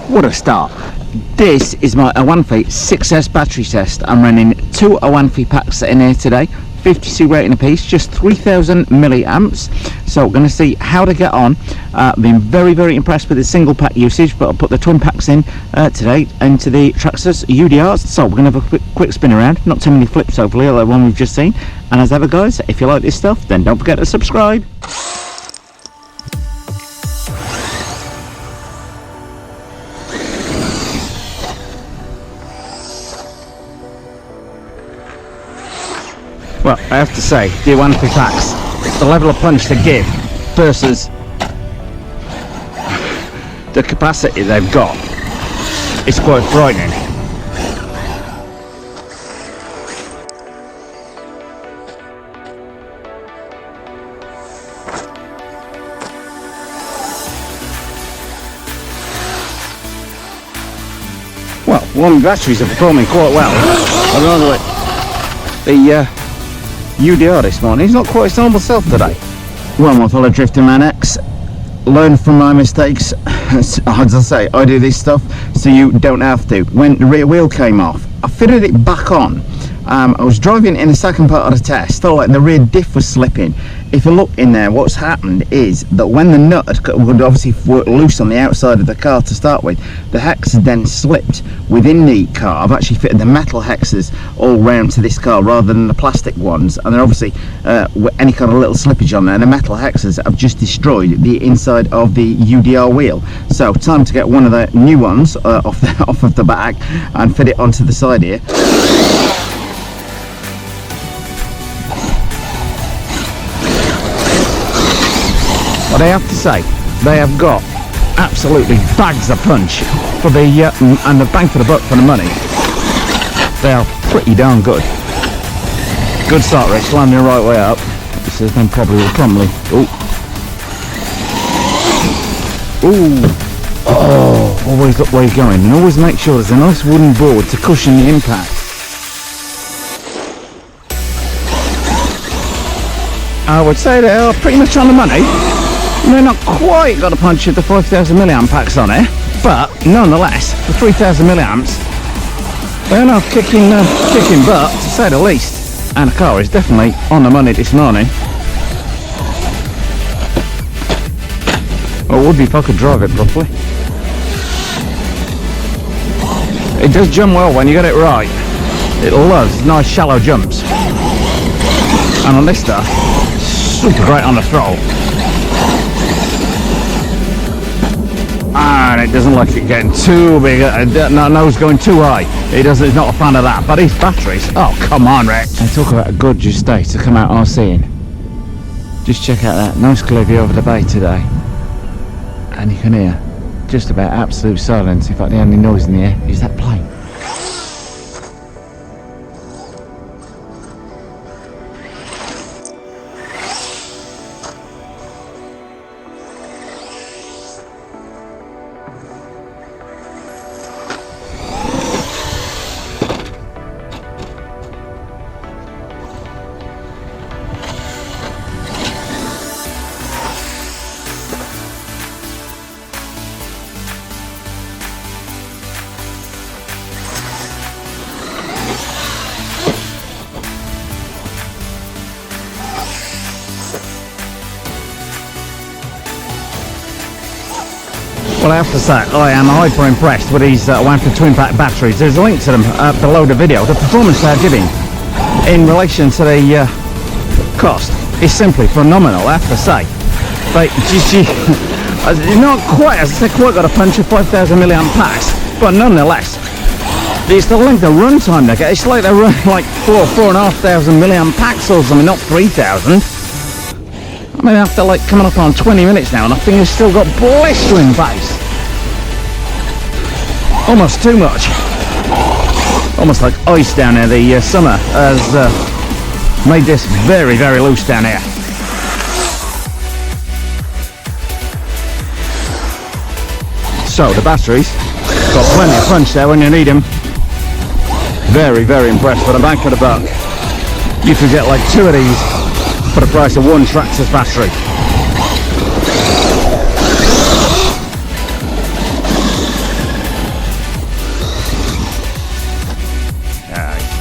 What a start. This is my Awanfi 6S battery test. I'm running 2 Awanfi packs in here today, 52 rating a piece, just 3000 milliamps. So we're going to see how to get on. I've been very impressed with the single pack usage, but I'll put the twin packs in today into the Traxxas UDRs. So we're going to have a quick spin around, not too many flips hopefully, like the one we've just seen. And as ever guys, if you like this stuff, then don't forget to subscribe. Well, I have to say, the Awanfi packs, the level of punch they give versus the capacity they've got is quite frightening. Well, one of the batteries are performing quite well. The UDR this morning, he's not quite his normal self today. Well, my fellow Driftomaniacs, learn from my mistakes. As I say, I do this stuff so you don't have to. When the rear wheel came off, I fitted it back on. I was driving in the second part of the test, felt like the rear diff was slipping. If you look in there, what's happened is that when the nut would obviously work loose on the outside of the car to start with, the hex then slipped within the car. I've actually fitted the metal hexes all round to this car rather than the plastic ones, and then obviously any kind of little slippage on there, the metal hexes have just destroyed the inside of the UDR wheel. So time to get one of the new ones off of the back and fit it onto the side here. But I have to say, they have got absolutely bags of punch for the and the bang for the buck for the money. They are pretty darn good. Good start, Rich, landing the right way up. This is then probably will promptly. Always look where you're going, and always make sure there's a nice wooden board to cushion the impact. I would say they are pretty much on the money. They're not quite got a punch of the 5000 milliamp packs on it, but nonetheless, the 3000 milliamps, they're not kicking butt, to say the least. And the car is definitely on the money this morning. Well, it would be if I could drive it properly. It does jump well when you get it right. It loves nice shallow jumps. And on this stuff, super great on the throttle. And it doesn't like it getting too big, no, it's going too high. It's not a fan of that. But these batteries, oh come on, Rick. I talk about a gorgeous day to come out RCing. Just check out that nice clear view over the bay today. And you can hear just about absolute silence. In fact, the only noise in the air is that plane. Well, I have to say, I am hyper impressed with these Awanfi twin pack batteries. There's a link to them below the video. The performance they're giving in relation to the cost is simply phenomenal, I have to say. But not quite, as I say, quite got a punch of 5000 milliamp packs, but nonetheless, it's the length of runtime they get. It's like they run like 4,500 milliamp packs or something, not 3000. I mean, after like coming up on 20 minutes now, and I think it's still got blistering pace. Almost too much. Almost like ice down there. The summer has made this very loose down here. So the batteries got plenty of punch there when you need them. Very impressed with the bang for the buck. You could get like 2 of these for the price of 1 Traxxas battery.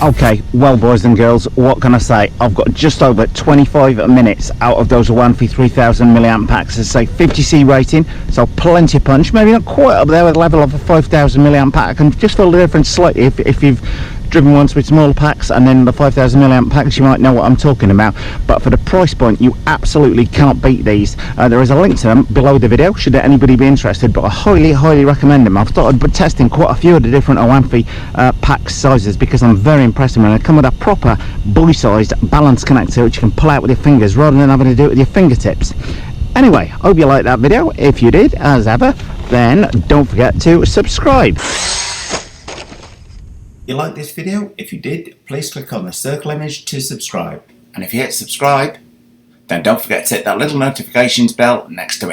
Okay, well boys and girls, what can I say? I've got just over 25 minutes out of those Awanfi 3000 milliamp packs. As I say, 50C rating, so plenty of punch. Maybe not quite up there with the level of a 5000 milliamp pack. I can just feel the difference slightly if you've driven once with smaller packs and then the 5000 milliamp packs, you might know what I'm talking about. But for the price point, you absolutely can't beat these. There is a link to them below the video should anybody be interested, but I highly recommend them. I've started testing quite a few of the different Awanfi pack sizes because I'm very impressed with them. They come with a proper boy-sized balance connector which you can pull out with your fingers rather than having to do it with your fingertips. Anyway, hope you liked that video. If you did, as ever, then don't forget to subscribe. You liked this video? If you did, please click on the circle image to subscribe. And if you hit subscribe, then don't forget to hit that little notifications bell next to it.